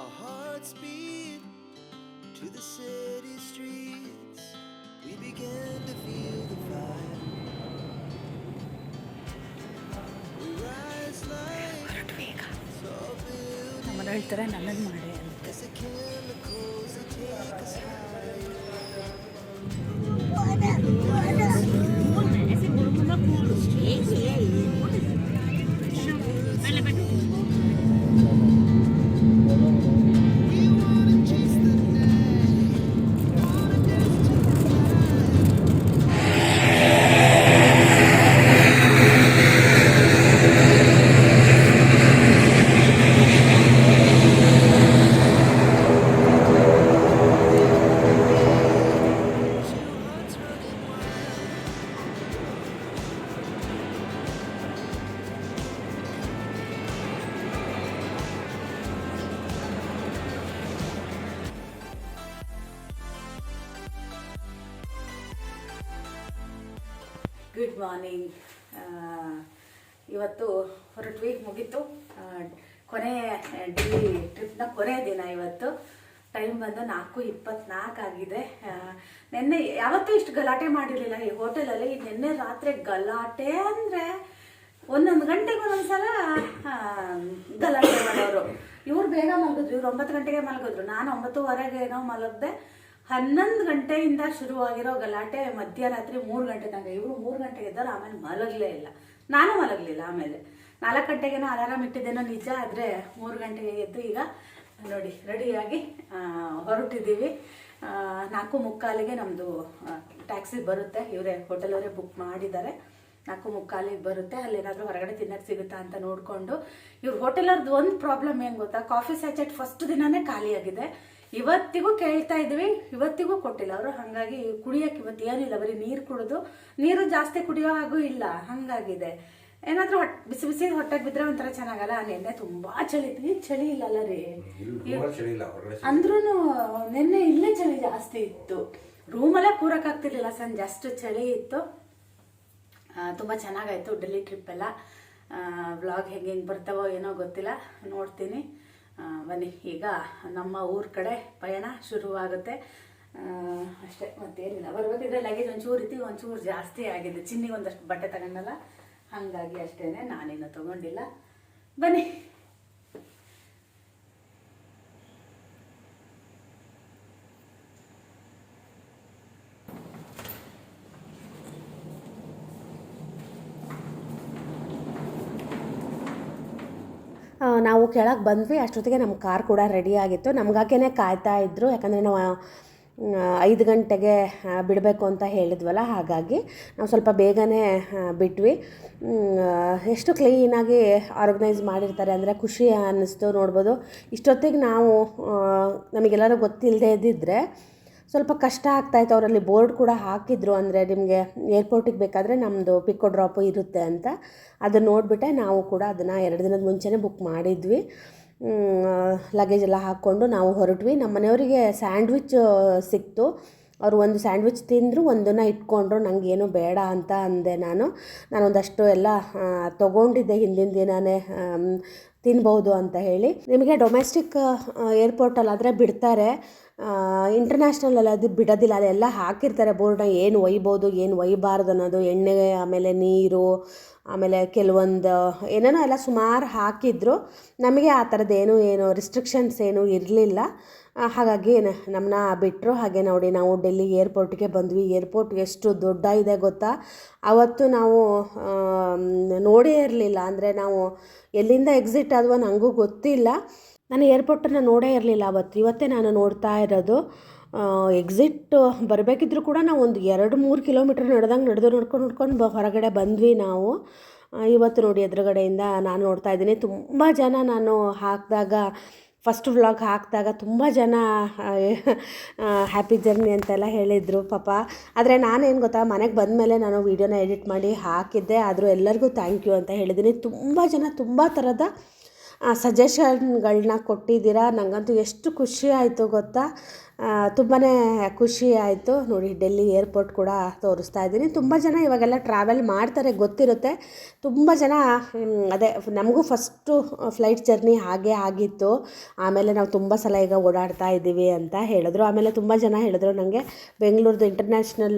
Our hearts beat to the city streets. We began to feel the fire. We rise like tall ನಮ್ಮನ್ನು buildings ಹೇಳ್ತಾರೆ ನನ್ನನ್ನು ಮಾಡಿ ಅಂತ. as the chemicals they take us higher. We wanna chase the night, wanna dance to the light. Two hearts running wild. Good morning. ಇವತ್ತು ಹೊರಟ್ವಿ, ಮುಗೀತು. ಕೊನೆ ಡೆಲ್ಲಿ ಟ್ರಿಪ್ನ ಕೊನೆಯ ದಿನ ಇವತ್ತು. ಟೈಮ್ ಬಂದು 4:24 ಆಗಿದೆ. ನಿನ್ನೆ ಯಾವತ್ತೂ ಇಷ್ಟು ಗಲಾಟೆ ಮಾಡಿರಲಿಲ್ಲ ಈ ಹೋಟೆಲಲ್ಲಿ. ನಿನ್ನೆ ರಾತ್ರಿ ಗಲಾಟೆ ಅಂದರೆ ಒಂದೊಂದು ಗಂಟೆಗೆ ಒಂದೊಂದ್ಸಲ ಗಲಾಟೆ ಮಾಡೋರು. ಇವ್ರು ಬೇಗ ಮಲಗಿದ್ರು, ಇವ್ರು 9 ಗಂಟೆಗೆ ಮಲಗಿದ್ರು. ನಾನು 9:15 ಏನೋ ಮಲಗಿದೆ. 11 ಗಂಟೆಯಿಂದ ಶುರುವಾಗಿರೋ ಗಲಾಟೆ ಮಧ್ಯರಾತ್ರಿ 3 ಗಂಟೆ ತನಕ. ಇವರು 3 ಗಂಟೆಗೆ ಇದ್ದಾರೆ, ಆಮೇಲೆ ಮಲಗಲೇ ಇಲ್ಲ. ನಾನು ಮಲಗಲಿಲ್ಲ. ಆಮೇಲೆ 4 ಗಂಟೆಗೇನೋ ಅಲಾರಾಮ್ ಇಟ್ಟಿದ್ದೇನೋ ನಿಜ, ಆದರೆ 3 ಗಂಟೆಗೆ ಎದ್ದು ಈಗ ನೋಡಿ ರೆಡಿಯಾಗಿ ಹೊರಟಿದ್ದೀವಿ. 4:45ಗೆ ನಮ್ಮದು ಟ್ಯಾಕ್ಸಿ ಬರುತ್ತೆ. ಇವರೇ ಹೋಟೆಲವರೇ ಬುಕ್ ಮಾಡಿದ್ದಾರೆ. 4:45ಗೆ ಬರುತ್ತೆ. ಅಲ್ಲಿ ಏನಾದರೂ ಹೊರಗಡೆ ತಿನ್ನಕ್ಕೆ ಸಿಗುತ್ತಾ ಅಂತ ನೋಡಿಕೊಂಡು. ಇವ್ರ ಹೋಟೆಲವ್ರದ್ದು ಒಂದು ಪ್ರಾಬ್ಲಮ್ ಏನು ಗೊತ್ತಾ, ಕಾಫಿ ಸ್ಯಾಚೆಟ್ ಫಸ್ಟ್ ದಿನವೇ ಖಾಲಿಯಾಗಿದೆ. ಇವತ್ತಿಗೂ ಕೇಳ್ತಾ ಇದ್ವಿ, ಇವತ್ತಿಗೂ ಕೊಟ್ಟಿಲ್ಲ ಅವರು. ಹಾಗಾಗಿ ಕುಡಿಯೋಕ್ಕೆ ಇವತ್ತು ಏನಿಲ್ಲ, ಬರೀ ನೀರು ಕುಡಿದು, ನೀರು ಜಾಸ್ತಿ ಕುಡಿಯೋ ಹಾಗೂ ಇಲ್ಲ, ಹಾಗಾಗಿದೆ. ಏನಾದರೂ ಬಿಸಿ ಬಿಸಿ ಹೊಟ್ಟೆಗೆ ಬಿದ್ದರೆ ಒಂಥರ ಚೆನ್ನಾಗಲ್ಲ. ನಿನ್ನೆ ತುಂಬ ಚಳಿ ಇತ್ತು. ಈಗ ಚಳಿ ಇಲ್ಲಲ್ಲ ರೀ, ಅಂದ್ರೂ ನಿನ್ನೆ ಇಲ್ಲೇ ಚಳಿ ಜಾಸ್ತಿ ಇತ್ತು. ರೂಮಲ್ಲೇ ಕೂರಕ್ಕಾಗ್ತಿರ್ಲಿಲ್ಲ, ಸಂಜೆ ಅಷ್ಟು ಚಳಿ ಇತ್ತು. ತುಂಬ ಚೆನ್ನಾಗಾಯಿತು ಡೆಲ್ಲಿ ಟ್ರಿಪ್ ಎಲ್ಲ. ವ್ಲಾಗ್ ಹೆಂಗೆ ಬರ್ತಾವೋ ಏನೋ ಗೊತ್ತಿಲ್ಲ, ನೋಡ್ತೀನಿ. ಬನ್ನಿ, ಈಗ ನಮ್ಮ ಊರ ಕಡೆ ಪಯಣ ಶುರುವಾಗುತ್ತೆ. ಅಷ್ಟೇ, ಮತ್ತೇನಿಲ್ಲ. ಬರ್ಬೇಕಿದ್ರೆ ಲಗೇಜ್ ಒಂಚೂರು ರೀತಿ ಒಂಚೂರು ಜಾಸ್ತಿ ಆಗಿದೆ. ಚಿನ್ನಿಗೆ ಒಂದಷ್ಟು ಬಟ್ಟೆ ತಗೊಂಡಲ್ಲ, ಹಾಗಾಗಿ ಅಷ್ಟೇ, ನಾನೇನು ತೊಗೊಂಡಿಲ್ಲ. ಬನ್ನಿ. ನಾವು ಕೆಳಗೆ ಬಂದ್ವಿ. ಅಷ್ಟೊತ್ತಿಗೆ ನಮ್ಮ ಕಾರ್ ಕೂಡ ರೆಡಿ ಆಗಿತ್ತು. ನಮಗಾಗೇ ಕಾಯ್ತಾ ಇದ್ದರು, ಯಾಕಂದರೆ ನಾವು 5 ಗಂಟೆಗೆ ಬಿಡಬೇಕು ಅಂತ ಹೇಳಿದ್ವಲ್ಲ. ಹಾಗಾಗಿ ನಾವು ಸ್ವಲ್ಪ ಬೇಗನೆ ಬಿಟ್ವಿ. ಎಷ್ಟು ಕ್ಲೀನಾಗಿ ಆರ್ಗನೈಸ್ ಮಾಡಿರ್ತಾರೆ ಅಂದರೆ ಖುಷಿ ಅನ್ನಿಸ್ತು. ನೋಡ್ಬೋದು, ಇಷ್ಟೊತ್ತಿಗೆ ನಾವು ನಮಗೆಲ್ಲರೂ ಗೊತ್ತಿಲ್ಲದೆ ಇದ್ದಿದ್ರೆ ಸ್ವಲ್ಪ ಕಷ್ಟ ಆಗ್ತಾಯಿತ್ತು. ಅವರಲ್ಲಿ ಬೋರ್ಡ್ ಕೂಡ ಹಾಕಿದ್ರು, ಅಂದರೆ ನಿಮಗೆ ಏರ್ಪೋರ್ಟಿಗೆ ಬೇಕಾದರೆ ನಮ್ಮದು ಪಿಕ್ಕೋ ಡ್ರಾಪು ಇರುತ್ತೆ ಅಂತ. ಅದನ್ನು ನೋಡಿಬಿಟ್ಟೆ ನಾವು ಕೂಡ ಅದನ್ನು 2 ದಿನದ ಮುಂಚೆನೇ ಬುಕ್ ಮಾಡಿದ್ವಿ. ಲಗೇಜ್ ಎಲ್ಲ ಹಾಕ್ಕೊಂಡು ನಾವು ಹೊರಟ್ವಿ. ನಮ್ಮ ಮನೆಯವರಿಗೆ ಸ್ಯಾಂಡ್ವಿಚ್ ಸಿಕ್ತು. ಅವರು ಒಂದು ಸ್ಯಾಂಡ್ವಿಚ್ ತಿಂದರು, ಒಂದನ್ನು ಇಟ್ಕೊಂಡ್ರು. ನನಗೇನು ಬೇಡ ಅಂತ ಅಂದೆ. ನಾನೊಂದಷ್ಟು ಎಲ್ಲ ತೊಗೊಂಡಿದ್ದೆ ಹಿಂದಿನ ದಿನವೇ, ತಿನ್ಬೋದು ಅಂತ ಹೇಳಿ. ನಿಮಗೆ ಡೊಮೆಸ್ಟಿಕ್ ಏರ್ಪೋರ್ಟಲ್ಲಾದರೆ ಬಿಡ್ತಾರೆ, ಇಂಟರ್ನ್ಯಾಷನಲ್ ಅದು ಬಿಡೋದಿಲ್ಲ. ಅಲ್ಲೆಲ್ಲ ಹಾಕಿರ್ತಾರೆ ಬೋರ್ಡ್ನ, ಏನು ಒಯ್ಬೋದು ಏನು ಒಯ್ಯಬಾರ್ದು ಅನ್ನೋದು. ಎಣ್ಣೆ, ಆಮೇಲೆ ನೀರು, ಆಮೇಲೆ ಕೆಲವೊಂದು ಏನೇನೋ ಎಲ್ಲ ಸುಮಾರು ಹಾಕಿದ್ರು. ನಮಗೆ ಆ ಥರದ್ದು ಏನು ರಿಸ್ಟ್ರಿಕ್ಷನ್ಸ್ ಏನೂ ಇರಲಿಲ್ಲ. ಹಾಗಾಗಿ ನಮ್ಮನ್ನ ಬಿಟ್ಟರು. ಹಾಗೆ ನೋಡಿ, ನಾವು ಡೆಲ್ಲಿ ಏರ್ಪೋರ್ಟಿಗೆ ಬಂದ್ವಿ. ಏರ್ಪೋರ್ಟ್ ಎಷ್ಟು ದೊಡ್ಡ ಇದೆ ಗೊತ್ತಾ. ಅವತ್ತು ನಾವು ನೋಡೇ ಇರಲಿಲ್ಲ, ಅಂದರೆ ನಾವು ಎಲ್ಲಿಂದ ಎಕ್ಸಿಟ್ ಆದ್ವೋ ನನಗೂ ಗೊತ್ತಿಲ್ಲ. ನಾನು ಏರ್ಪೋರ್ಟನ್ನು ನೋಡೇ ಇರಲಿಲ್ಲ ಅವತ್ತು. ಇವತ್ತೇ ನಾನು ನೋಡ್ತಾ ಇರೋದು. ಎಕ್ಸಿಟ್ ಬರಬೇಕಿದ್ರು ಕೂಡ ನಾವು ಒಂದು 2-3 ಕಿಲೋಮೀಟ್ರ್ ನಡ್ಕೊಂಡು ಹೊರಗಡೆ ಬಂದ್ವಿ ನಾವು. ಇವತ್ತು ನೋಡಿ, ಎದುರುಗಡೆಯಿಂದ ನಾನು ನೋಡ್ತಾ ಇದ್ದೀನಿ. ತುಂಬ ಜನ, ನಾನು ಹಾಕಿದಾಗ ಫಸ್ಟ್ ವ್ಲಾಗ್ ಹಾಕಿದಾಗ ತುಂಬ ಜನ ಹ್ಯಾಪಿ ಜರ್ನಿ ಅಂತೆಲ್ಲ ಹೇಳಿದರು ಪಾಪ. ಆದರೆ ನಾನೇನು ಗೊತ್ತಾ, ಮನೆಗೆ ಬಂದಮೇಲೆ ನಾನು ವೀಡಿಯೋನ ಎಡಿಟ್ ಮಾಡಿ ಹಾಕಿದ್ದೆ. ಆದರೂ ಎಲ್ಲರಿಗೂ ಥ್ಯಾಂಕ್ ಯು ಅಂತ ಹೇಳಿದ್ದೀನಿ. ತುಂಬ ಜನ ತುಂಬ ಥರದ ಸಜೆಷನ್ಗಳನ್ನ ಕೊಟ್ಟಿದ್ದೀರಾ. ನನಗಂತೂ ಎಷ್ಟು ಖುಷಿ ಆಯಿತು ಗೊತ್ತಾ. ತುಂಬಾ ಖುಷಿ ಆಯಿತು ನೋಡಿ. ಡೆಲ್ಲಿ ಏರ್ಪೋರ್ಟ್ ಕೂಡ ತೋರಿಸ್ತಾ ಇದ್ದೀನಿ. ತುಂಬ ಜನ ಇವಾಗೆಲ್ಲ ಟ್ರಾವೆಲ್ ಮಾಡ್ತಾರೆ, ಗೊತ್ತಿರುತ್ತೆ. ತುಂಬ ಜನ ಅದೇ ನಮಗೂ ಫಸ್ಟು ಫ್ಲೈಟ್ ಜರ್ನಿ ಹಾಗೆ ಆಗಿತ್ತು. ಆಮೇಲೆ ನಾವು ತುಂಬ ಸಲ ಈಗ ಓಡಾಡ್ತಾ ಇದ್ದೀವಿ ಅಂತ ಹೇಳಿದ್ರು. ಆಮೇಲೆ ತುಂಬ ಜನ ಹೇಳಿದ್ರು ನನಗೆ ಬೆಂಗಳೂರದು ಇಂಟರ್ನ್ಯಾಷನಲ್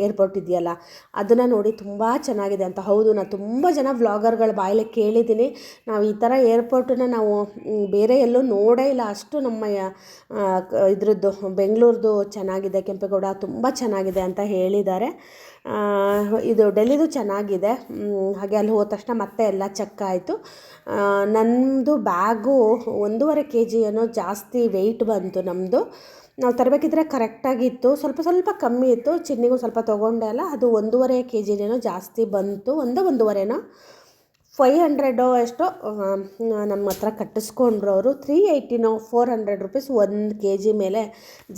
ಏರ್ಪೋರ್ಟ್ ಇದೆಯಲ್ಲ ಅದನ್ನು ನೋಡಿ ತುಂಬ ಚೆನ್ನಾಗಿದೆ ಅಂತ. ಹೌದು, ನಾನು ತುಂಬ ಜನ ವ್ಲಾಗರ್ಗಳ ಬಾಯಲ್ಲಿ ಕೇಳಿದ್ದೀನಿ. ನಾವು ಈ ಥರ ಏರ್ಪೋರ್ಟನ್ನ ನಾವು ಬೇರೆ ಎಲ್ಲೂ ನೋಡೇ ಇಲ್ಲ. ಅಷ್ಟು ನಮ್ಮ ಇದ್ರದ್ದು ಬೆಂಗಳೂರದು ಚೆನ್ನಾಗಿದೆ, ಕೆಂಪೇಗೌಡ ತುಂಬ ಚೆನ್ನಾಗಿದೆ ಅಂತ ಹೇಳಿದ್ದಾರೆ. ಇದು ಡೆಲ್ಲಿದು ಚೆನ್ನಾಗಿದೆ. ಹಾಗೆ ಅಲ್ಲಿ ಹೋದ ತಕ್ಷಣ ಮತ್ತೆ ಎಲ್ಲ ಚೆಕ್ ಆಯಿತು. ನನ್ನದು ಬ್ಯಾಗು 1.5 kg ಏನೋ ಜಾಸ್ತಿ ವೆಯ್ಟ್ ಬಂತು ನಮ್ಮದು. ನಾವು ತರಬೇಕಿದ್ರೆ ಕರೆಕ್ಟಾಗಿತ್ತು, ಸ್ವಲ್ಪ ಕಮ್ಮಿ ಇತ್ತು. ಚಿನ್ನಿಗೂ ಸ್ವಲ್ಪ ತೊಗೊಂಡೆ ಅಲ್ಲ, ಅದು 1.5 kg ಜಾಸ್ತಿ ಬಂತು. 1.5 500 ಎಷ್ಟೋ ನಮ್ಮ ಹತ್ರ ಕಟ್ಟಿಸ್ಕೊಂಡ್ರು ಅವರು. 380 400 ರೂಪೀಸ್ 1 kg ಮೇಲೆ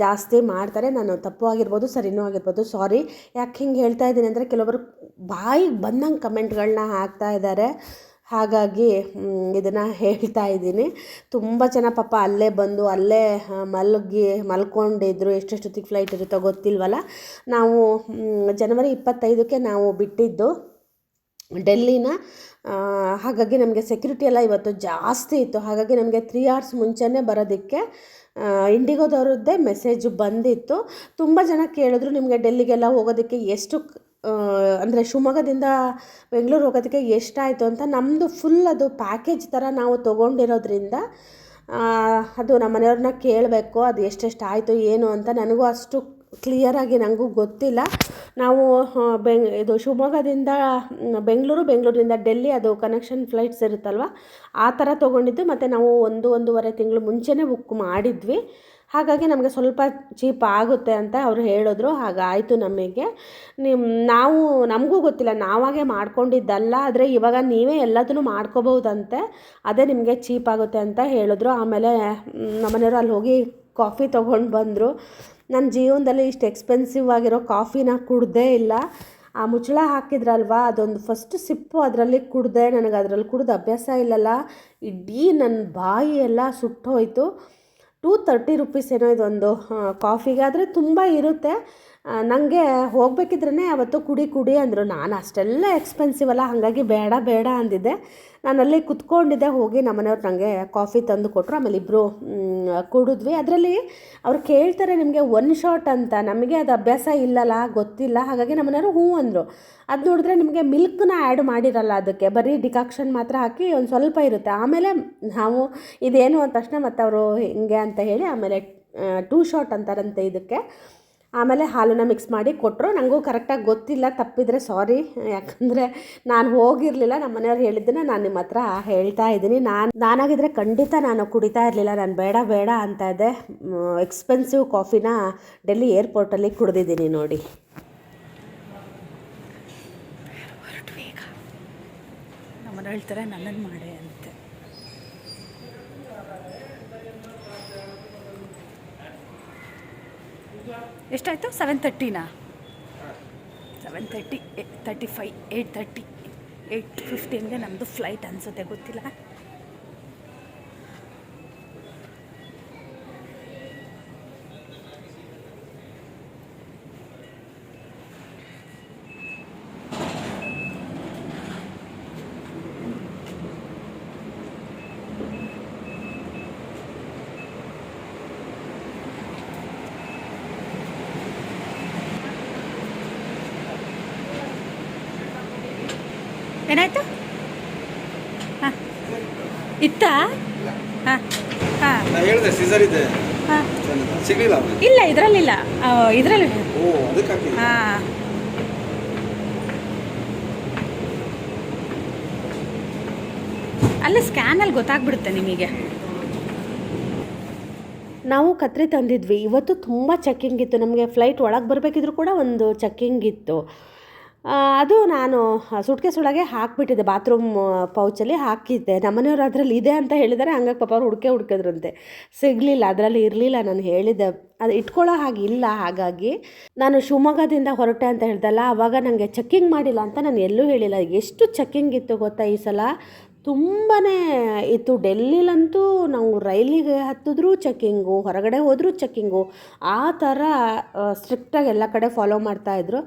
ಜಾಸ್ತಿ ಮಾಡ್ತಾರೆ. ನಾನು ತಪ್ಪು ಆಗಿರ್ಬೋದು, ಸರಿನೂ ಆಗಿರ್ಬೋದು, ಸಾರಿ. ಯಾಕೆ ಹಿಂಗೆ ಹೇಳ್ತಾ ಇದ್ದೀನಿ ಅಂದರೆ ಕೆಲವೊಬ್ಬರು ಬಾಯಿಗೆ ಬಂದಂಗೆ ಕಮೆಂಟ್ಗಳನ್ನ ಹಾಕ್ತಾ ಇದ್ದಾರೆ. ಹಾಗಾಗಿ ಇದನ್ನು ಹೇಳ್ತಾ ಇದ್ದೀನಿ. ತುಂಬ ಜನ ಪಾಪ ಅಲ್ಲೇ ಬಂದು ಅಲ್ಲೇ ಮಲ್ಕೊಂಡಿದ್ರು. ಎಷ್ಟೆಷ್ಟೊತ್ತಿಗೆ ಫ್ಲೈಟ್ ಇರುತ್ತೋ ಗೊತ್ತಿಲ್ವಲ್ಲ. ನಾವು ಜನವರಿ 25ಕ್ಕೆ ನಾವು ಬಿಟ್ಟಿದ್ದು ಡೆಲ್ಲಿನ. ಹಾಗಾಗಿ ನಮಗೆ ಸೆಕ್ಯೂರಿಟಿ ಎಲ್ಲ ಇವತ್ತು ಜಾಸ್ತಿ ಇತ್ತು. ಹಾಗಾಗಿ ನಮಗೆ 3 hours ಮುಂಚೆನೇ ಬರೋದಕ್ಕೆ ಇಂಡಿಗೋದವ್ರದ್ದೇ ಮೆಸೇಜ್ ಬಂದಿತ್ತು. ತುಂಬ ಜನ ಕೇಳಿದ್ರು ನಿಮಗೆ ಡೆಲ್ಲಿಗೆಲ್ಲ ಹೋಗೋದಕ್ಕೆ ಎಷ್ಟು ಅಂದರೆ ಶಿವಮೊಗ್ಗದಿಂದ ಬೆಂಗಳೂರು ಹೋಗೋದಕ್ಕೆ ಎಷ್ಟಾಯಿತು ಅಂತ. ನಮ್ಮದು ಫುಲ್ ಅದು ಪ್ಯಾಕೇಜ್ ಥರ ನಾವು ತೊಗೊಂಡಿರೋದ್ರಿಂದ ಅದು ನಮ್ಮ ಮನೆಯವ್ರನ್ನ ಕೇಳಬೇಕು ಅದು ಎಷ್ಟೆಷ್ಟು ಆಯಿತು ಏನು ಅಂತ. ನನಗೂ ಅಷ್ಟು ಕ್ಲಿಯರಾಗಿ ನನಗೂ ಗೊತ್ತಿಲ್ಲ. ನಾವು ಇದು ಶಿವಮೊಗ್ಗದಿಂದ ಬೆಂಗಳೂರಿಂದ ಡೆಲ್ಲಿ ಅದು ಕನೆಕ್ಷನ್ ಫ್ಲೈಟ್ಸ್ ಇರುತ್ತಲ್ವ ಆ ಥರ ತೊಗೊಂಡಿದ್ದು. ಮತ್ತು ನಾವು 1.5 ತಿಂಗಳು ಮುಂಚೆನೇ ಬುಕ್ ಮಾಡಿದ್ವಿ. ಹಾಗಾಗಿ ನಮಗೆ ಸ್ವಲ್ಪ ಚೀಪ್ ಆಗುತ್ತೆ ಅಂತ ಅವರು ಹೇಳಿದ್ರು. ಹಾಗಾಯಿತು ನಮಗೆ. ನಮಗೂ ಗೊತ್ತಿಲ್ಲ, ನಾವಾಗೆ ಮಾಡ್ಕೊಂಡಿದ್ದಲ್ಲ. ಆದರೆ ಇವಾಗ ನೀವೇ ಎಲ್ಲದನ್ನು ಮಾಡ್ಕೋಬಹುದಂತೆ, ಅದೇ ನಿಮಗೆ ಚೀಪ್ ಆಗುತ್ತೆ ಅಂತ ಹೇಳಿದ್ರು. ಆಮೇಲೆ ನಮ್ಮನೆಯವರು ಅಲ್ಲಿ ಹೋಗಿ ಕಾಫಿ ತೊಗೊಂಡು ಬಂದರು. ನನ್ನ ಜೀವನದಲ್ಲಿ ಇಷ್ಟು ಎಕ್ಸ್ಪೆನ್ಸಿವ್ ಆಗಿರೋ ಕಾಫಿನ ಕುಡ್ದೇ ಇಲ್ಲ. ಆ ಮುಚ್ಚಳ ಹಾಕಿದ್ರಲ್ವ ಅದೊಂದು ಫಸ್ಟ್ ಸಿಪ್ಪು ಅದರಲ್ಲಿ ಕುಡ್ದೆ. ನನಗೆ ಅದರಲ್ಲಿ ಕುಡ್ದು ಅಭ್ಯಾಸ ಇಲ್ಲಲ್ಲ, ಇಡೀ ನನ್ನ ಬಾಯಿ ಎಲ್ಲ ಸುಟ್ಟೋಯ್ತು. 230 ರೂಪೀಸ್ ಏನೋ ಇದೊಂದು ಕಾಫಿಗೆ. ಆದರೆ ತುಂಬ ಇರುತ್ತೆ. ನನಗೆ ಹೋಗಬೇಕಿದ್ರೇ ಅವತ್ತು ಕುಡಿ ಅಂದರು. ನಾನು ಅಷ್ಟೆಲ್ಲ ಎಕ್ಸ್ಪೆನ್ಸಿವ್ ಅಲ್ಲ, ಹಾಗಾಗಿ ಬೇಡ ಅಂದಿದ್ದೆ. ನಾನು ಅಲ್ಲಿ ಕುತ್ಕೊಂಡಿದ್ದೆ. ಹೋಗಿ ನಮ್ಮನೆಯವ್ರು ನನಗೆ ಕಾಫಿ ತಂದು ಕೊಟ್ಟರು. ಆಮೇಲೆ ಇಬ್ಬರು ಕುಡಿದ್ವಿ. ಅದರಲ್ಲಿ ಅವ್ರು ಕೇಳ್ತಾರೆ ನಿಮಗೆ 1 ಶಾಟ್ ಅಂತ. ನಮಗೆ ಅದು ಅಭ್ಯಾಸ ಇಲ್ಲಲ್ಲ, ಗೊತ್ತಿಲ್ಲ. ಹಾಗಾಗಿ ನಮ್ಮನೆಯವರು ಹ್ಞೂ ಅಂದರು. ಅದು ನೋಡಿದ್ರೆ ನಿಮಗೆ ಮಿಲ್ಕ್ನ ಆ್ಯಡ್ ಮಾಡಿರಲ್ಲ, ಅದಕ್ಕೆ ಬರೀ ಡಿಕಾಕ್ಷನ್ ಮಾತ್ರ ಹಾಕಿ ಒಂದು ಸ್ವಲ್ಪ ಇರುತ್ತೆ. ಆಮೇಲೆ ನಾವು ಇದೇನು ಅಂದ ತಕ್ಷಣ ಮತ್ತು ಅವರು ಹಿಂಗೆ ಅಂತ ಹೇಳಿ ಆಮೇಲೆ 2 ಶಾಟ್ ಅಂತಾರಂತೆ ಇದಕ್ಕೆ. ಆಮೇಲೆ ಹಾಲನ್ನು ಮಿಕ್ಸ್ ಮಾಡಿ ಕೊಟ್ಟರು. ನನಗೂ ಕರೆಕ್ಟಾಗಿ ಗೊತ್ತಿಲ್ಲ, ತಪ್ಪಿದರೆ ಸಾರಿ. ಯಾಕಂದರೆ ನಾನು ಹೋಗಿರಲಿಲ್ಲ. ನಮ್ಮ ಮನೆಯವ್ರು ಹೇಳಿದ್ದನ್ನು ನಾನು ನಿಮ್ಮ ಹತ್ರ ಹೇಳ್ತಾ ಇದ್ದೀನಿ. ನಾನಾಗಿದ್ದರೆ ಖಂಡಿತ ನಾನು ಕುಡಿತಾ ಇರಲಿಲ್ಲ. ನಾನು ಬೇಡ ಅಂತ ಇದ್ದೆ. ಎಕ್ಸ್ಪೆನ್ಸಿವ್ ಕಾಫಿನ ಡೆಲ್ಲಿ ಏರ್ಪೋರ್ಟಲ್ಲಿ ಕುಡಿದಿದ್ದೀನಿ ನೋಡಿ. ಈಗ ನಮ್ಮನ್ನು ಹೇಳ್ತಾರೆ ನನ್ನನ್ನು ಮಾಡೆ ಅಂತೆ. ಎಷ್ಟಾಯಿತು? 7:30ನಾ? 7:30 35 8:30 8:15ಗೆ ನಮ್ಮದು ಫ್ಲೈಟ್ ಅನಿಸುತ್ತೆ, ಗೊತ್ತಿಲ್ಲ. ಏನಾಯ್ತು? ಹಾಂ ಇತ್ತಾ? ಹಾಂ ಹಾಂ ಹೇಳಿದೆ ಸೀಸರ್ ಇದೆ. ಹಾಂ ಸಿಗಲಿಲ್ಲ. ಇಲ್ಲ, ಇದರಲ್ಲಿಲ್ಲ, ಇದರಲ್ಲಿ. ಓ, ಅದಕ್ಕೆ ಹಾಂ ಅಲ್ಲೇ ಸ್ಕ್ಯಾನಲ್ಲಿ ಗೊತ್ತಾಗ್ಬಿಡುತ್ತೆ ನಿಮಗೆ. ನಾವು ಕತ್ರಿ ತಂದಿದ್ವಿ. ಇವತ್ತು ತುಂಬ ಚೆಕ್ಕಿಂಗ್ ಇತ್ತು. ನಮಗೆ ಫ್ಲೈಟ್ ಒಳಗೆ ಬರಬೇಕಿದ್ರು ಕೂಡ ಒಂದು ಚೆಕ್ಕಿಂಗ್ ಇತ್ತು. ಅದು ನಾನು ಸುಟ್ಕೇಸ್ ಒಳಗೆ ಹಾಕಿಬಿಟ್ಟಿದ್ದೆ, ಬಾತ್ರೂಮ್ ಪೌಚಲ್ಲಿ ಹಾಕಿದ್ದೆ. ನಮ್ಮನೆಯವರು ಅದರಲ್ಲಿ ಇದೆ ಅಂತ ಹೇಳಿದ್ದಾರೆ. ಹಂಗಾಗಿ ಪಾಪ ಅವ್ರು ಹುಡುಕಿದ್ರಂತೆ, ಸಿಗಲಿಲ್ಲ, ಅದರಲ್ಲಿ ಇರಲಿಲ್ಲ. ನಾನು ಹೇಳಿದ್ದೆ ಅದು ಇಟ್ಕೊಳ್ಳೋ ಹಾಗಿಲ್ಲ. ಹಾಗಾಗಿ ನಾನು ಶಿವಮೊಗ್ಗದಿಂದ ಹೊರಟೆ ಅಂತ ಹೇಳ್ದಲ್ಲ, ಆವಾಗ ನನಗೆ ಚೆಕ್ಕಿಂಗ್ ಮಾಡಿಲ್ಲ ಅಂತ ನಾನು ಎಲ್ಲೂ ಹೇಳಿಲ್ಲ. ಎಷ್ಟು ಚೆಕ್ಕಿಂಗ್ ಇತ್ತು ಗೊತ್ತಾ ಈ ಸಲ? ತುಂಬಾ ಇತ್ತು. ಡೆಲ್ಲಿಲಂತೂ ನಾವು ರೈಲಿಗೆ ಹತ್ತಿದ್ರೂ ಚೆಕ್ಕಿಂಗು, ಹೊರಗಡೆ ಹೋದರೂ ಚೆಕ್ಕಿಂಗು, ಆ ಥರ ಸ್ಟ್ರಿಕ್ಟಾಗಿ ಎಲ್ಲ ಕಡೆ ಫಾಲೋ ಮಾಡ್ತಾಯಿದ್ರು.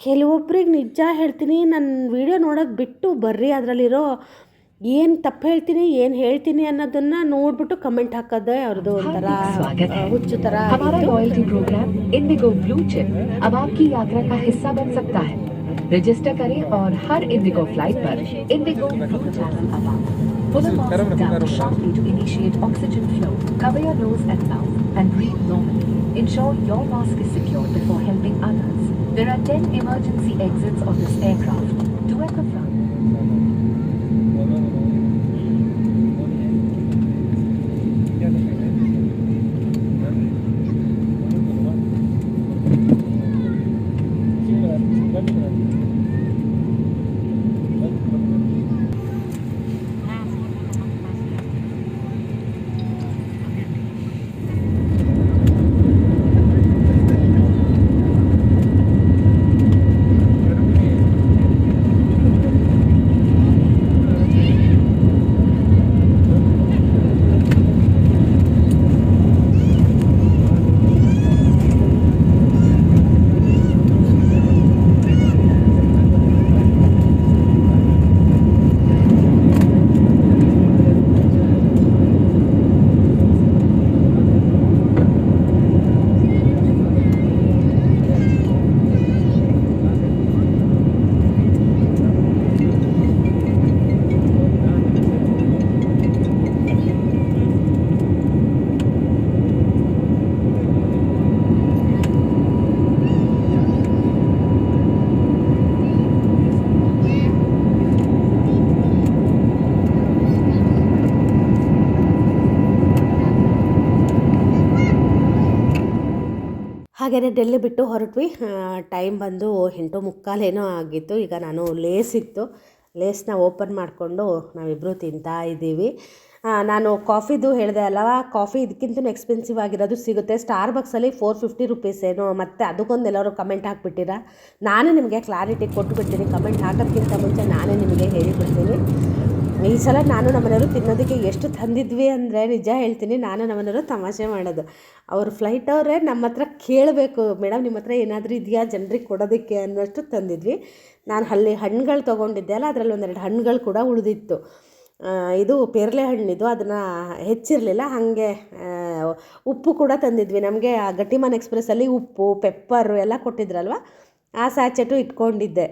ಕೆಲವೊಬ್ರಿಗೆ ನಿಜ ಹೇಳ್ತೀನಿ, ನನ್ನ ವೀಡಿಯೋ ನೋಡೋದು ಬಿಟ್ಟು ಬರ್ರಿ ಅದರಲ್ಲಿರೋ ಏನು ತಪ್ಪು ಹೇಳ್ತೀನಿ ಏನು ಹೇಳ್ತೀನಿ ಅನ್ನೋದನ್ನು ನೋಡ್ಬಿಟ್ಟು ಕಮೆಂಟ್ ಹಾಕೋದೇ ಅವ್ರದ್ದು ಒಂಥರ ಹುಚ್ಚು ಥರ. हमारा loyalty program IndiGo blue chip अब आपकी यात्रा का हिस्सा बन सकता है. रजिस्टर करें और हर इंडिगो फ्लाइट पर Indigo blue channel allow. Pull a mask down sharply to initiate oxygen flow. Cover your nose and mouth and breathe normally. Ensure your mask is secured before helping others. There are 10 emergency exits on this aircraft. 2 at the front. ಹಾಗೆಯೇ ಡೆಲ್ಲಿ ಬಿಟ್ಟು ಹೊರಟ್ವಿ. Time ಬಂದು 8:45 ಏನೋ ಆಗಿತ್ತು. ಈಗ ನಾನು ಲೇಸ್ನ open ಮಾಡಿಕೊಂಡು ನಾವಿಬ್ಬರು ತಿಂತಾ ಇದ್ದೀವಿ. ನಾನು ಕಾಫಿದು ಹೇಳಿದೆ ಅಲ್ಲವಾ, ಕಾಫಿ ಇದಕ್ಕಿಂತ ಎಕ್ಸ್ಪೆನ್ಸಿವ್ ಆಗಿರೋದು ಸಿಗುತ್ತೆ. ಸ್ಟಾರ್ಬಕ್ಸಲ್ಲಿ 450 ರುಪೀಸ್ ಏನೋ. ಮತ್ತು ಅದಕ್ಕೊಂದು ಎಲ್ಲರೂ ಕಮೆಂಟ್ ಹಾಕ್ಬಿಟ್ಟಿರ. ನಾನು ನಿಮಗೆ ಕ್ಲಾರಿಟಿ ಕೊಟ್ಟುಬಿಡ್ತೀನಿ. ಕಮೆಂಟ್ ಹಾಕೋದ್ಕಿಂತ ಮುಂಚೆ ನಾನೇ ನಿಮಗೆ ಹೇಳಿಬಿಡ್ತೀನಿ. ಈ ಸಲ ನಾನು ನಮ್ಮನೆಯವರು ತಿನ್ನೋದಕ್ಕೆ ಎಷ್ಟು ತಂದಿದ್ವಿ ಅಂದರೆ, ನಿಜ ಹೇಳ್ತೀನಿ, ನಾನು ನಮ್ಮನೆಯವರು ತಮಾಷೆ ಮಾಡೋದು. ಅವ್ರ ಫ್ಲೈಟ್ ಅವರೇ ನಮ್ಮ ಹತ್ರ ಕೇಳಬೇಕು, ಮೇಡಮ್ ನಿಮ್ಮ ಹತ್ರ ಏನಾದರೂ ಇದೆಯಾ ಜನರಿಗೆ ಕೊಡೋದಕ್ಕೆ ಅನ್ನೋಷ್ಟು ತಂದಿದ್ವಿ. ನಾನು ಅಲ್ಲಿ ಹಣ್ಣುಗಳು ತೊಗೊಂಡಿದ್ದೆ ಅಲ್ಲ, ಅದರಲ್ಲಿ ಒಂದೆರಡು ಹಣ್ಣುಗಳು ಕೂಡ ಉಳಿದಿತ್ತು. ಇದು ಪೇರಲೆ ಹಣ್ಣಿದು, ಅದನ್ನು ಹೆಚ್ಚಿರಲಿಲ್ಲ. ಹಾಗೆ ಉಪ್ಪು ಕೂಡ ತಂದಿದ್ವಿ. ನಮಗೆ ಆ ಗಟ್ಟಿಮಾನ್ ಎಕ್ಸ್ಪ್ರೆಸ್ಸಲ್ಲಿ ಉಪ್ಪು ಪೆಪ್ಪರು ಎಲ್ಲ ಕೊಟ್ಟಿದ್ರಲ್ವ, ಆ ಸ್ಯಾಚೆಟು ಇಟ್ಕೊಂಡಿದ್ದೆ.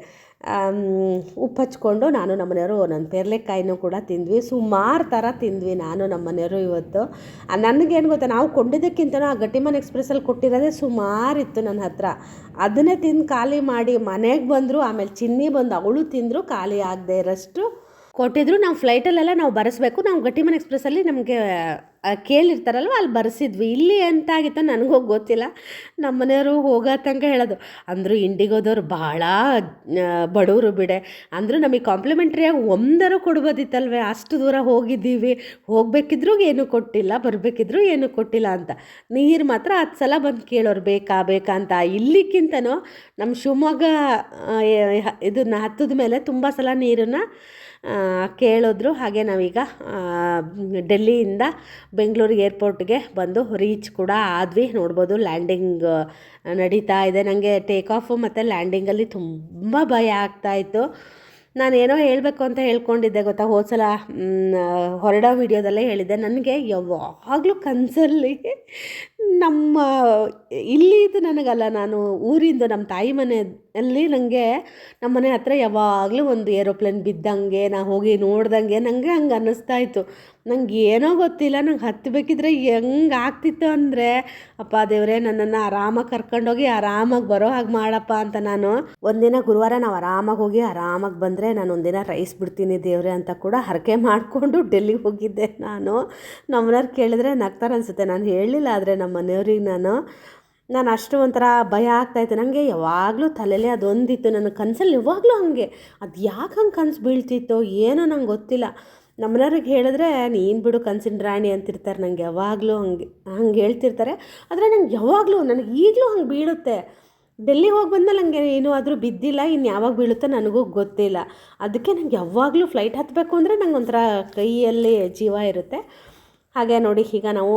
ಉಪ್ಪು ಹಚ್ಕೊಂಡು ನಾನು ನಮ್ಮನೆಯವರು ನನ್ನ ಪೇರ್ಲೆಕಾಯಿನೂ ಕೂಡ ತಿಂದ್ವಿ. ಸುಮಾರು ಥರ ತಿಂದ್ವಿ ನಾನು ನಮ್ಮನೆಯವರು ಇವತ್ತು. ನನಗೇನು ಗೊತ್ತಾ, ನಾವು ಕೊಂಡಿದ್ದಕ್ಕಿಂತನೂ ಆ ಗಟ್ಟಿಮಾನ್ ಎಕ್ಸ್ಪ್ರೆಸ್ಸಲ್ಲಿ ಕೊಟ್ಟಿರೋದೇ ಸುಮಾರಿತ್ತು ನನ್ನ ಹತ್ರ. ಅದನ್ನೇ ತಿಂದು ಖಾಲಿ ಮಾಡಿ ಮನೆಗೆ ಬಂದರು. ಆಮೇಲೆ ಚಿನ್ನಿ ಬಂದು ಅವಳು ತಿಂದರು, ಖಾಲಿ ಆಗದೆ ಇರೋಷ್ಟು ಕೊಟ್ಟಿದ್ರು. ನಾವು ಫ್ಲೈಟಲ್ಲೆಲ್ಲ ನಾವು ಬರೆಸ್ಬೇಕು. ನಾವು ಗಟ್ಟಿಮಾನ್ ಎಕ್ಸ್ಪ್ರೆಸ್ಸಲ್ಲಿ ನಮಗೆ ಕೇಳಿರ್ತಾರಲ್ವ, ಅಲ್ಲಿ ಬರೆಸಿದ್ವಿ. ಇಲ್ಲಿ ಎಂತಾಗಿತ್ತೋ ನನಗೋಗಿ ಗೊತ್ತಿಲ್ಲ. ನಮ್ಮ ಮನೆಯವರು ಹೋಗೋ ತನಕ ಹೇಳೋದು, ಅಂದರು ಇಂಡಿಗೋದವ್ರು ಭಾಳ ಬಡವರು ಬಿಡೆ, ಅಂದರೂ ನಮಗೆ ಕಾಂಪ್ಲಿಮೆಂಟ್ರಿಯಾಗಿ ಒಂದರೂ ಕೊಡ್ಬೋದಿತ್ತಲ್ವೇ, ಅಷ್ಟು ದೂರ ಹೋಗಿದ್ದೀವಿ, ಹೋಗಬೇಕಿದ್ರೂ ಏನೂ ಕೊಟ್ಟಿಲ್ಲ, ಬರಬೇಕಿದ್ರೂ ಏನೂ ಕೊಟ್ಟಿಲ್ಲ ಅಂತ. ನೀರು ಮಾತ್ರ 10 ಸಲ ಬಂದು ಕೇಳೋರು ಬೇಕಾ ಅಂತ. ಇಲ್ಲಿಕ್ಕಿಂತನೂ ನಮ್ಮ ಶಿವಮೊಗ್ಗ ಇದನ್ನು ಹತ್ತಿದ ಮೇಲೆ ತುಂಬ ಸಲ ನೀರನ್ನು ಕೇಳಿದ್ರು. ಹಾಗೆ ನಾವೀಗ ಡೆಲ್ಲಿಯಿಂದ ಬೆಂಗಳೂರು ಏರ್ಪೋರ್ಟ್ಗೆ ಬಂದು ರೀಚ್ ಕೂಡ ಆದ್ವಿ. ನೋಡ್ಬೋದು ಲ್ಯಾಂಡಿಂಗ್ ನಡೀತಾ ಇದೆ. ನನಗೆ ಟೇಕ್ ಆಫು ಮತ್ತು ಲ್ಯಾಂಡಿಂಗಲ್ಲಿ ತುಂಬ ಭಯ ಆಗ್ತಾಯಿತ್ತು. ನಾನೇನೋ ಹೇಳಬೇಕು ಅಂತ ಹೇಳ್ಕೊಂಡಿದ್ದೆ ಗೊತ್ತಾ, ಹೋದ ಸಲ ಹೊರಡೋ ವೀಡಿಯೋದಲ್ಲೇ ಹೇಳಿದ್ದೆ. ನನಗೆ ಯಾವಾಗಲೂ ಕನಸಲ್ಲಿ ನಮ್ಮ ಇಲ್ಲಿದ್ದು ನನಗಲ್ಲ, ನಾನು ಊರಿಂದು ನಮ್ಮ ತಾಯಿ ಮನೆಯಲ್ಲಿ ನನಗೆ ನಮ್ಮ ಮನೆ ಹತ್ರ ಯಾವಾಗಲೂ ಒಂದು ಏರೋಪ್ಲೇನ್ ಬಿದ್ದಂಗೆ, ನಾನು ಹೋಗಿ ನೋಡ್ದಂಗೆ ನನಗೆ ಹಂಗೆ ಅನ್ನಿಸ್ತಾ ಇತ್ತು. ನಂಗೆ ಏನೋ ಗೊತ್ತಿಲ್ಲ, ನಂಗೆ ಹತ್ತಬೇಕಿದ್ರೆ ಹೆಂಗೆ ಆಗ್ತಿತ್ತು ಅಂದರೆ, ಅಪ್ಪ ದೇವರೇ ನನ್ನನ್ನು ಆರಾಮಾಗಿ ಕರ್ಕೊಂಡೋಗಿ ಆರಾಮಾಗಿ ಬರೋ ಹಾಗೆ ಮಾಡಪ್ಪ ಅಂತ. ನಾನು ಒಂದಿನ ಗುರುವಾರ ನಾವು ಆರಾಮಾಗಿ ಹೋಗಿ ಆರಾಮಾಗಿ ಬಂದರೆ ನಾನು ಒಂದಿನ ರೈಸ್ ಬಿಡ್ತೀನಿ ದೇವರೇ ಅಂತ ಕೂಡ ಹರಕೆ ಮಾಡಿಕೊಂಡು ಡೆಲ್ಲಿಗೆ ಹೋಗಿದ್ದೆ ನಾನು. ನಮ್ಮನೆಯವ್ರು ಕೇಳಿದ್ರೆ ನಗ್ತಾರೆ ಅನಿಸುತ್ತೆ, ನಾನು ಹೇಳಲಿಲ್ಲ. ಆದರೆ ನಮ್ಮ ಮನೆಯವ್ರಿಗೆ ನಾನು ಅಷ್ಟು ಒಂಥರ ಭಯ ಆಗ್ತಾಯಿತ್ತು. ನನಗೆ ಯಾವಾಗಲೂ ತಲೆಯಲ್ಲೇ ಅದೊಂದಿತ್ತು. ನನ್ನ ಕನಸಲ್ಲಿ ಯಾವಾಗಲೂ ಹಾಗೆ, ಅದು ಯಾಕೆ ಹಂಗೆ ಕನಸು ಬೀಳ್ತಿತ್ತೋ ಏನೋ ನಂಗೆ ಗೊತ್ತಿಲ್ಲ. ನಮ್ಮನೆಯವ್ರಿಗೆ ಹೇಳಿದ್ರೆ ನೀನು ಬಿಡು ಕನಸಿನ ರಾಣಿ ಅಂತಿರ್ತಾರೆ. ನನಗೆ ಯಾವಾಗಲೂ ಹಂಗೆ ಹೇಳ್ತಿರ್ತಾರೆ. ಆದರೆ ನನಗೆ ಯಾವಾಗಲೂ, ನನಗೆ ಈಗಲೂ ಹಂಗೆ ಬೀಳುತ್ತೆ. ಡೆಲ್ಲಿ ಹೋಗಿ ಬಂದಮೇಲೆ ನನಗೆ ಏನೂ ಆದರೂ ಬಿದ್ದಿಲ್ಲ, ಇನ್ನು ಯಾವಾಗ ಬೀಳುತ್ತೋ ನನಗೂ ಗೊತ್ತಿಲ್ಲ. ಅದಕ್ಕೆ ನಂಗೆ ಯಾವಾಗಲೂ ಫ್ಲೈಟ್ ಹತ್ತಬೇಕು ಅಂದರೆ ನಂಗೆ ಒಂಥರ ಕೈಯಲ್ಲಿ ಜೀವ ಇರುತ್ತೆ. ಹಾಗೆ ನೋಡಿ ಈಗ ನಾವು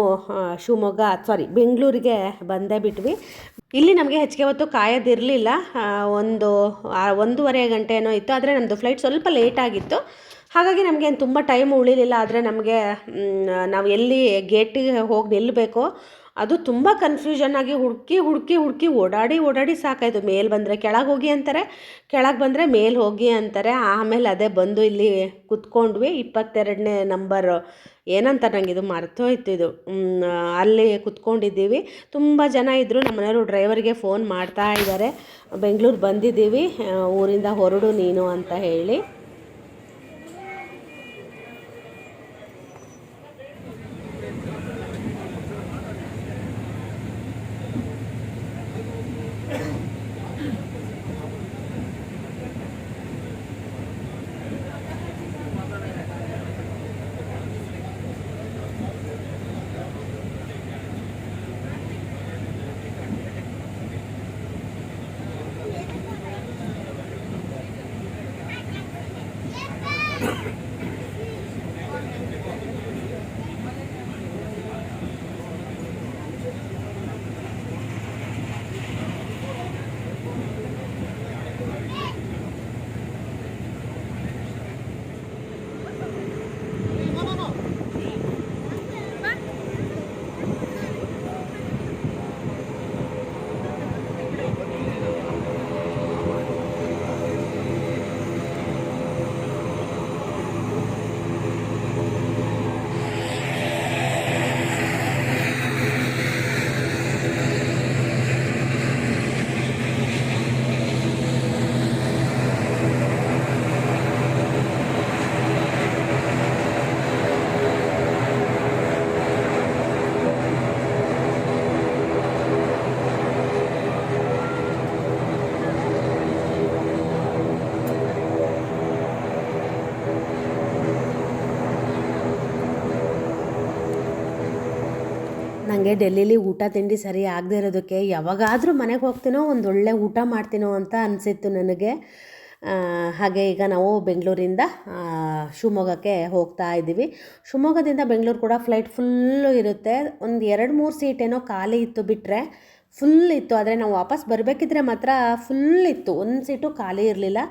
ಬೆಂಗಳೂರಿಗೆ ಬಂದೇ ಬಿಟ್ವಿ. ಇಲ್ಲಿ ನಮಗೆ ಹೆಚ್ಚಿಗೆ ಹೊತ್ತು ಕಾಯೋದಿರಲಿಲ್ಲ, 1.5 ಗಂಟೆ ಏನೋ ಇತ್ತು. ಆದರೆ ನಮ್ಮದು ಫ್ಲೈಟ್ ಸ್ವಲ್ಪ ಲೇಟಾಗಿತ್ತು, ಹಾಗಾಗಿ ನಮಗೆ ತುಂಬ ಟೈಮ್ ಉಳಿಲಿಲ್ಲ. ಆದರೆ ನಮಗೆ ನಾವು ಎಲ್ಲಿ ಗೇಟಿಗೆ ಹೋಗಿ ನಿಲ್ಲಬೇಕೋ ಅದು ತುಂಬ ಕನ್ಫ್ಯೂಷನ್ ಆಗಿ ಹುಡುಕಿ ಓಡಾಡಿ ಸಾಕಾಯಿತು. ಮೇಲೆ ಬಂದರೆ ಕೆಳಗೆ ಹೋಗಿ ಅಂತಾರೆ, ಕೆಳಗೆ ಬಂದರೆ ಮೇಲೆ ಹೋಗಿ ಅಂತಾರೆ. ಆಮೇಲೆ ಅದೇ ಬಂದು ಇಲ್ಲಿ ಕುತ್ಕೊಂಡ್ವಿ. 22ನೇ ನಂಬರ್ ಏನಂತ ನನಗೆ ಇದು ಮರ್ತೋಯ್ತು. ಇದು ಅಲ್ಲಿ ಕುತ್ಕೊಂಡಿದ್ದೀವಿ. ತುಂಬ ಜನ ಇದ್ದರು. ನಮ್ಮ ಮನೆಯವರು ಡ್ರೈವರ್ಗೆ ಫೋನ್ ಮಾಡ್ತಾ ಇದ್ದಾರೆ, ಬೆಂಗಳೂರು ಬಂದಿದ್ದೀವಿ, ಊರಿಂದ ಹೊರಡು ನೀನು ಅಂತ ಹೇಳಿ. ನನಗೆ ಡೆಲ್ಲೀಲಿ ಊಟ ತಿಂಡಿ ಸರಿ ಆಗದೆ ಇರೋದಕ್ಕೆ ಯಾವಾಗಾದರೂ ಮನೆಗೆ ಹೋಗ್ತೀನೋ ಒಂದೊಳ್ಳೆ ಊಟ ಮಾಡ್ತೀನೋ ಅಂತ ಅನಿಸಿತ್ತು ನನಗೆ. ಹಾಗೆ ಈಗ ನಾವು ಬೆಂಗಳೂರಿಂದ ಶಿವಮೊಗ್ಗಕ್ಕೆ ಹೋಗ್ತಾ ಇದ್ದೀವಿ. ಶಿವಮೊಗ್ಗದಿಂದ ಬೆಂಗಳೂರು ಕೂಡ ಫ್ಲೈಟ್ ಫುಲ್ಲು ಇರುತ್ತೆ. ಒಂದು 2-3 ಸೀಟೇನೋ ಖಾಲಿ ಇತ್ತು, ಬಿಟ್ಟರೆ ಫುಲ್ ಇತ್ತು. ಆದರೆ ನಾವು ವಾಪಸ್ ಬರಬೇಕಿದ್ರೆ ಮಾತ್ರ ಫುಲ್ ಇತ್ತು, ಒಂದು ಸೀಟು ಖಾಲಿ ಇರಲಿಲ್ಲ.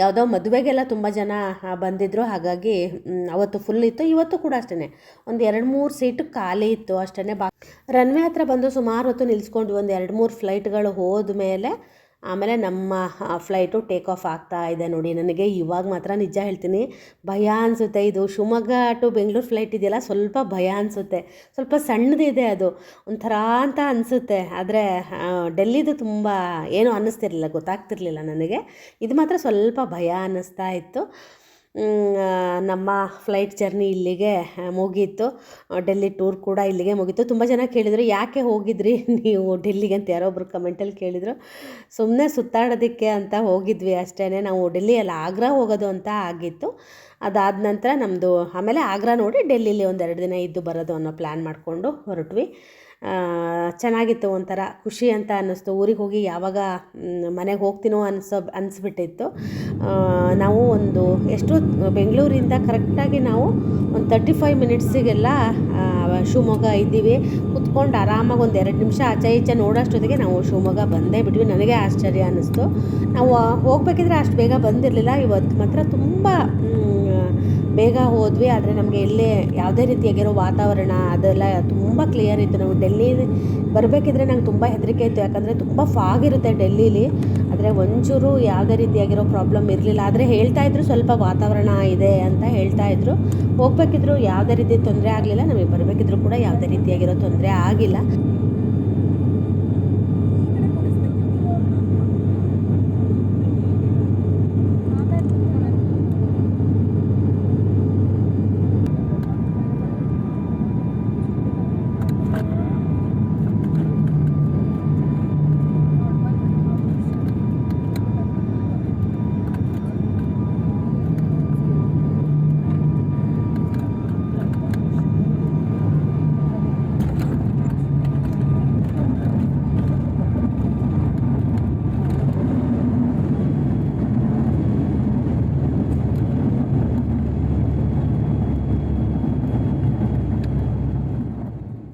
ಯಾವುದೋ ಮದುವೆಗೆಲ್ಲ ತುಂಬ ಜನ ಬಂದಿದ್ದರು, ಹಾಗಾಗಿ ಅವತ್ತು ಫುಲ್ ಇತ್ತು. ಇವತ್ತು ಕೂಡ ಅಷ್ಟೇ, ಒಂದು 2-3 ಸೀಟು ಖಾಲಿ ಇತ್ತು ಅಷ್ಟೇ. ರನ್ವೇ ಹತ್ರ ಬಂದು ಸುಮಾರು ಹೊತ್ತು ನಿಲ್ಲಿಸ್ಕೊಂಡು ಒಂದು 2-3 ಫ್ಲೈಟ್ಗಳು ಹೋದ್ಮೇಲೆ ಆಮೇಲೆ ನಮ್ಮ ಫ್ಲೈಟು ಟೇಕ್ ಆಫ್ ಆಗ್ತಾ ಇದೆ. ನೋಡಿ, ನನಗೆ ಇವಾಗ ಮಾತ್ರ ನಿಜ ಹೇಳ್ತೀನಿ ಭಯ ಅನಿಸುತ್ತೆ. ಇದು ಶಿವಮೊಗ್ಗ ಟು ಬೆಂಗಳೂರು ಫ್ಲೈಟ್ ಇದೆಯಲ್ಲ, ಸ್ವಲ್ಪ ಭಯ ಅನಿಸುತ್ತೆ. ಸ್ವಲ್ಪ ಸಣ್ಣದಿದೆ, ಅದು ಒಂಥರ ಅಂತ ಅನಿಸುತ್ತೆ. ಆದರೆ ಡೆಲ್ಲಿದು ತುಂಬ ಏನೂ ಅನ್ನಿಸ್ತಿರ್ಲಿಲ್ಲ, ಗೊತ್ತಾಗ್ತಿರ್ಲಿಲ್ಲ ನನಗೆ. ಇದು ಮಾತ್ರ ಸ್ವಲ್ಪ ಭಯ ಅನ್ನಿಸ್ತಾ ಇತ್ತು. ನಮ್ಮ ಫ್ಲೈಟ್ ಜರ್ನಿ ಇಲ್ಲಿಗೆ ಮುಗೀತು. ಡೆಲ್ಲಿ ಟೂರ್ ಕೂಡ ಇಲ್ಲಿಗೆ ಮುಗೀತು. ತುಂಬ ಜನ ಕೇಳಿದರು, ಯಾಕೆ ಹೋಗಿದ್ರಿ ನೀವು ಡೆಲ್ಲಿಗೆ ಅಂತ ಯಾರೊಬ್ಬರು ಕಮೆಂಟಲ್ಲಿ ಕೇಳಿದರು. ಸುಮ್ಮನೆ ಸುತ್ತಾಡೋದಕ್ಕೆ ಅಂತ ಹೋಗಿದ್ವಿ ಅಷ್ಟೇ. ನಾವು ಡೆಲ್ಲಿಯಲ್ಲಿ ಆಗ್ರಾ ಹೋಗೋದು ಅಂತ ಆಗಿತ್ತು. ಅದಾದ ನಂತರ ನಮ್ಮದು ಆಮೇಲೆ ಆಗ್ರಾ ನೋಡಿ ಡೆಲ್ಲಿಲಿ 1-2 ದಿನ ಇದ್ದು ಬರೋದು ಅನ್ನೋ ಪ್ಲ್ಯಾನ್ ಮಾಡಿಕೊಂಡು ಹೊರಟ್ವಿ. ಚೆನ್ನಾಗಿತ್ತು, ಒಂಥರ ಖುಷಿ ಅಂತ ಅನ್ನಿಸ್ತು. ಊರಿಗೆ ಹೋಗಿ ಯಾವಾಗ ಮನೆಗೆ ಹೋಗ್ತೀನೋ ಅನಿಸ್ಬಿಟ್ಟಿತ್ತು. ನಾವು ಎಷ್ಟು ಬೆಂಗಳೂರಿಂದ ಕರೆಕ್ಟಾಗಿ ನಾವು ಒಂದು 35 ಮಿನಿಟ್ಸಿಗೆಲ್ಲ ಶಿವಮೊಗ್ಗ ಇದ್ದೀವಿ. ಕುತ್ಕೊಂಡು ಆರಾಮಾಗಿ ಒಂದು 2 ನಿಮಿಷ ಆಚೆ ಈಚೆ ನೋಡೋಷ್ಟೊತ್ತಿಗೆ ನಾವು ಶಿವಮೊಗ್ಗ ಬಂದೇ ಬಿಟ್ವಿ. ನನಗೆ ಆಶ್ಚರ್ಯ ಅನ್ನಿಸ್ತು. ನಾವು ಹೋಗಬೇಕಿದ್ರೆ ಅಷ್ಟು ಬೇಗ ಬಂದಿರಲಿಲ್ಲ. ಇವತ್ತು ಮಾತ್ರ ತುಂಬ ಬೇಗ ಹೋದ್ವಿ. ಆದರೆ ನಮಗೆ ಇಲ್ಲೇ ಯಾವುದೇ ರೀತಿಯಾಗಿರೋ ವಾತಾವರಣ ಅದೆಲ್ಲ ತುಂಬ ಕ್ಲಿಯರ್ ಇತ್ತು. ನಾವು ಡೆಲ್ಲಿ ಬರಬೇಕಿದ್ರೆ ನಂಗೆ ತುಂಬ ಹೆದರಿಕೆ ಇತ್ತು, ಯಾಕಂದರೆ ತುಂಬ ಫಾಗ್ ಇರುತ್ತೆ ಡೆಲ್ಲೀಲಿ. ಆದರೆ ಒಂಚೂರು ಯಾವುದೇ ರೀತಿಯಾಗಿರೋ ಪ್ರಾಬ್ಲಮ್ ಇರಲಿಲ್ಲ. ಆದರೆ ಹೇಳ್ತಾಯಿದ್ರು ಸ್ವಲ್ಪ ವಾತಾವರಣ ಇದೆ ಅಂತ ಹೇಳ್ತಾಯಿದ್ರು. ಹೋಗಬೇಕಿದ್ರು ಯಾವುದೇ ರೀತಿ ತೊಂದರೆ ಆಗಲಿಲ್ಲ. ನಮಗೆ ಬರಬೇಕಿದ್ರು ಕೂಡ ಯಾವುದೇ ರೀತಿಯಾಗಿರೋ ತೊಂದರೆ ಆಗಿಲ್ಲ.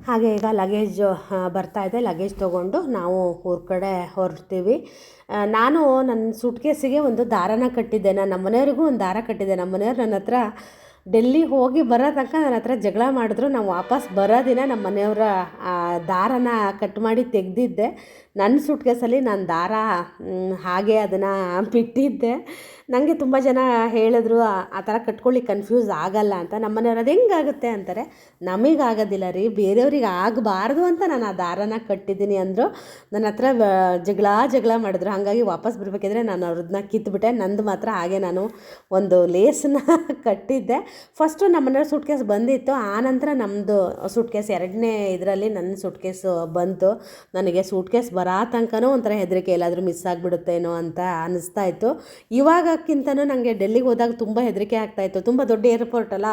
ಹಾಗೆ ಈಗ ಲಗೇಜ್ ಬರ್ತಾ ಇದೆ, ಲಗೇಜ್ ತೊಗೊಂಡು ನಾವು ಊರ ಕಡೆ ಹೊರಡ್ತೀವಿ. ನಾನು ನನ್ನ ಸೂಟ್ಕೇಸಿಗೆ ಒಂದು ದಾರನ ಕಟ್ಟಿದ್ದೆ, ನಾನು ನಮ್ಮ ಮನೆಯವ್ರಿಗೂ ಒಂದು ದಾರ ಕಟ್ಟಿದ್ದೆ. ನಮ್ಮ ಮನೆಯವ್ರು ನನ್ನ ಹತ್ರ ಡೆಲ್ಲಿ ಹೋಗಿ ಬರೋ ತನಕ ನನ್ನ ಹತ್ರ ಜಗಳ ಮಾಡಿದ್ರು. ನಾವು ವಾಪಸ್ ಬರೋ ದಿನ ನಮ್ಮ ಮನೆಯವರ ದಾರನ ಕಟ್ ಮಾಡಿ ತೆಗೆದಿದ್ದೆ. ನನ್ನ ಸೂಟ್ಕೇಸಲ್ಲಿ ನಾನು ದಾರ ಹಾಗೆ ಅದನ್ನು ಬಿಟ್ಟಿದ್ದೆ. ನನಗೆ ತುಂಬ ಜನ ಹೇಳಿದ್ರು ಆ ಥರ ಕಟ್ಕೊಳ್ಳಿ ಕನ್ಫ್ಯೂಸ್ ಆಗಲ್ಲ ಅಂತ. ನಮ್ಮ ಮನೆಯವ್ರು ಅದು ಹೆಂಗಾಗುತ್ತೆ ಅಂತಾರೆ. ನಮಗಾಗೋದಿಲ್ಲ ರೀ, ಬೇರೆಯವ್ರಿಗೆ ಆಗಬಾರ್ದು ಅಂತ ನಾನು ಆ ದಾರನ ಕಟ್ಟಿದ್ದೀನಿ ಅಂದರು. ನನ್ನ ಹತ್ರ ಜಗಳ ಮಾಡಿದ್ರು. ಹಾಗಾಗಿ ವಾಪಸ್ ಬರಬೇಕಿದ್ರೆ ನಾನು ಅವ್ರದ್ದನ್ನ ಕಿತ್ಬಿಟ್ಟೆ. ನಂದು ಮಾತ್ರ ಹಾಗೆ ನಾನು ಒಂದು ಲೇಸನ್ನ ಕಟ್ಟಿದ್ದೆ. ಫಸ್ಟು ನಮ್ಮ ಮನೆಯವ್ರ ಸೂಟ್ಕೇಸ್ ಬಂದಿತ್ತು, ಆನಂತರ ನಮ್ಮದು ಸೂಟ್ಕೇಸ್ ಎರಡನೇ ಇದರಲ್ಲಿ ನನ್ನ ಸೂಟ್ಕೇಸು ಬಂತು. ನನಗೆ ಸೂಟ್ಕೇಸ್ ಬರೋ ತನಕನೂ ಒಂಥರ ಹೆದರಿಕೆ, ಎಲ್ಲಾದರೂ ಮಿಸ್ ಆಗಿಬಿಡುತ್ತೇನೋ ಅಂತ ಅನ್ನಿಸ್ತಾ ಇತ್ತು. ಇವಾಗಕ್ಕಿಂತನೂ ನನಗೆ ಡೆಲ್ಲಿಗೆ ಹೋದಾಗ ತುಂಬ ಹೆದರಿಕೆ ಆಗ್ತಾಯಿತ್ತು. ತುಂಬ ದೊಡ್ಡ ಏರ್ಪೋರ್ಟ್ ಅಲ್ಲ,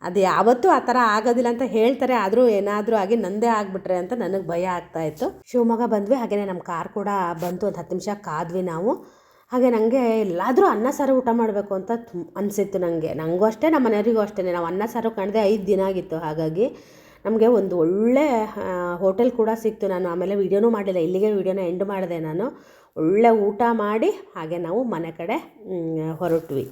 ಅದು ಯಾವತ್ತೂ ಆ ಥರ ಆಗೋದಿಲ್ಲ ಅಂತ ಹೇಳ್ತಾರೆ. ಆದರೂ ಏನಾದರೂ ಆಗಿ ನಂದೇ ಆಗಿಬಿಟ್ರೆ ಅಂತ ನನಗೆ ಭಯ ಆಗ್ತಾಯಿತ್ತು. ಶಿವಮೊಗ್ಗ ಬಂದ್ವಿ, ಹಾಗೆಯೇ ನಮ್ಮ ಕಾರ್ ಕೂಡ ಬಂತು. ಒಂದು 10 ನಿಮಿಷ ಕಾದ್ವಿ ನಾವು. ಹಾಗೆ ನನಗೆ ಎಲ್ಲಾದರೂ ಅನ್ನ ಸಾರು ಊಟ ಮಾಡಬೇಕು ಅಂತ ಅನಿಸಿತ್ತು ನನಗೂ ಅಷ್ಟೇ, ನಮ್ಮ ಮನೆಯವರಿಗೂ ಅಷ್ಟೇ. ನಾವು ಅನ್ನ ಸಾರು ಕಾಣದೆ 5 ದಿನ ಆಗಿತ್ತು. ಹಾಗಾಗಿ ನಮಗೆ ಒಂದು ಒಳ್ಳೆ ಹೋಟೆಲ್ ಕೂಡ ಸಿಕ್ತು. ನಾನು ಆಮೇಲೆ ವೀಡಿಯೋನೂ ಮಾಡಲಿಲ್ಲ, ಇಲ್ಲಿಗೆ ವೀಡಿಯೋನ ಎಂಡ್ ಮಾಡಿದೆ ನಾನು. ಒಳ್ಳೆ ಊಟ ಮಾಡಿ ಹಾಗೆ ನಾವು ಮನೆ ಕಡೆ ಹೊರಟ್ವಿ.